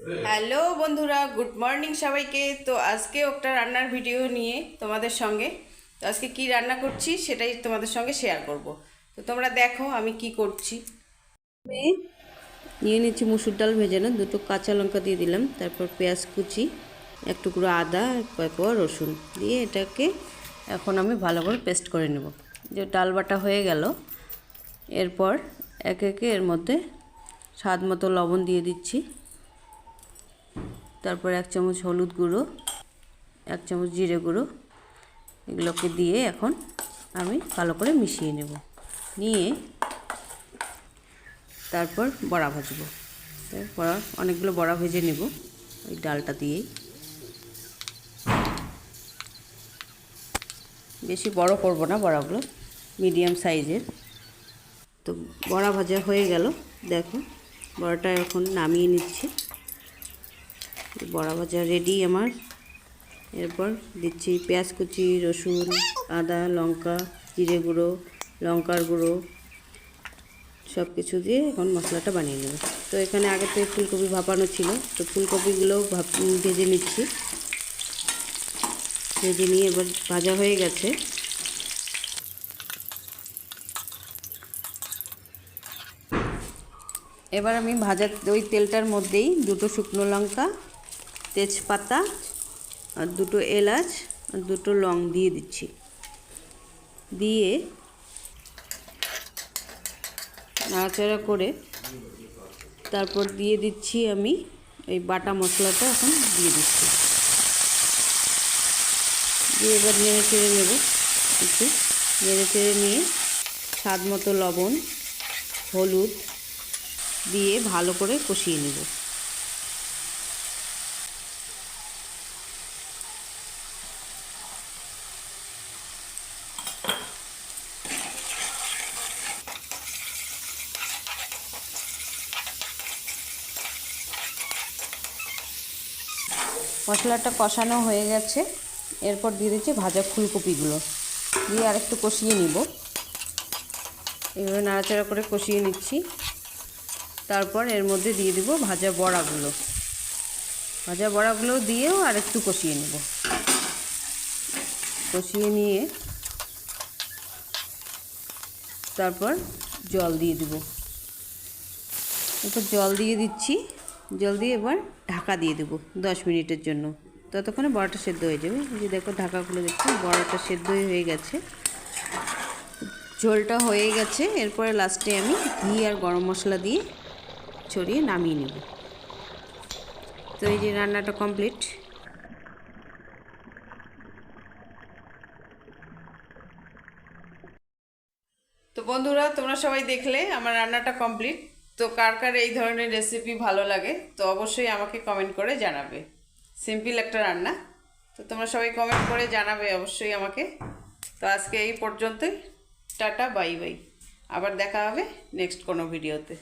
Hello বন্ধুরা, good morning সবাইকে। তো আজকে একটা রান্নার ভিডিও নিয়ে তোমাদের সঙ্গে, তো আজকে কি রান্না করছি সেটাই তোমাদের সঙ্গে শেয়ার করব। তো তোমরা দেখো আমি কি করছি। আমি নিয়ে নিচ্ছি মুসুর ডাল ভেজানো, দুটো কাঁচা লঙ্কা দিয়ে দিলাম, তারপর পেঁয়াজ কুচি, এক টুকরো আদা, কয়েক রসুন দিয়ে এটাকে এখন আমি ভালো করে পেস্ট করে নেব। যে ডাল বাটা হয়ে গেল, এরপর একে একে এর মধ্যে স্বাদ মতো লবণ দিয়ে দিচ্ছি, তারপর 1 চামচ হলুদ গুঁড়ো, 1 চামচ জিরে গুঁড়ো, এগুলোকে দিয়ে এখন আমি ভালো করে মিশিয়ে নেব। নিয়ে তারপর বড়া ভাজবো। অনেকগুলো বড়া ভেজে নেব ওই ডালটা দিয়েই। বেশি বড় করব না বড়াগুলো, মিডিয়াম সাইজের। তো বড়া ভাজা হয়ে গেল, দেখো বড়াটা এখন নামিয়ে নিচ্ছি। বড়া ভাজা রেডি আমার। এরপর দিচ্ছি পেঁয়াজ কুচি, রসুন, আদা, লঙ্কা, জিরে গুঁড়ো, লঙ্কার গুঁড়ো, সব কিছু দিয়ে এখন মশলাটা বানিয়ে নেব। তো এখানে আগে থেকে ফুলকপি ভাপানো ছিল, তো ফুলকপিগুলোও ভেজে নিচ্ছি। ভেজে নিয়ে এবার ভাজা হয়ে গেছে। এবার আমি ভাজা ওই তেলটার মধ্যেই দুটো শুকনো লঙ্কা, তেজপাতা আর দুটো এলাচ আর দুটো লং দিয়ে দিচ্ছি। দিয়ে নাড়াচাড়া করে তারপর দিয়ে দিচ্ছি আমি এই বাটা মশলাটা, এখন দিয়ে দিচ্ছি। দিয়ে এবার নেড়ে চেড়ে নেব, একটু নেড়ে চেড়ে নিয়ে স্বাদ মতো লবণ, হলুদ দিয়ে ভালো করে কষিয়ে নেব। মশলাটা কষানো হয়ে গেছে, এরপর দিয়ে দিচ্ছি ভাজা ফুলকপিগুলো, দিয়ে আরেকটু কষিয়ে নিব। এইভাবে নাড়াচাড়া করে কষিয়ে নিচ্ছি। তারপর এর মধ্যে দিয়ে দিব ভাজা বড়াগুলো। ভাজা বড়াগুলো দিয়েও আরেকটু কষিয়ে নেব। কষিয়ে নিয়ে তারপর জল দিয়ে দিব। এরপর জল দিয়ে দিচ্ছি। জল দিয়ে এবার ঢাকা দিয়ে দেব 10 মিনিটের জন্য। ততক্ষণে বড়াটা সেদ্ধ হয়ে যাবে। এই যে দেখো ঢাকা খুলে দেখছি বড়াটা সেদ্ধ হয়ে গেছে, ঝোলটা হয়ে গেছে। এরপরে লাস্টে আমি ঘি আর গরম মশলা দিয়ে ছড়িয়ে নামিয়ে নেব। তো এই যে রান্নাটা কমপ্লিট। তো বন্ধুরা, তোমরা সবাই দেখলে আমার রান্নাটা কমপ্লিট। তো কার কার এই ধরনের রেসিপি ভালো লাগে তো অবশ্যই আমাকে কমেন্ট করে জানাবে। সিম্পল একটা রান্না, তো তোমরা সবাই কমেন্ট করে জানাবে অবশ্যই আমাকে। তো আজকে এই পর্যন্তই। Tata, bye bye. আবার দেখা হবে নেক্সট কোনো ভিডিওতে।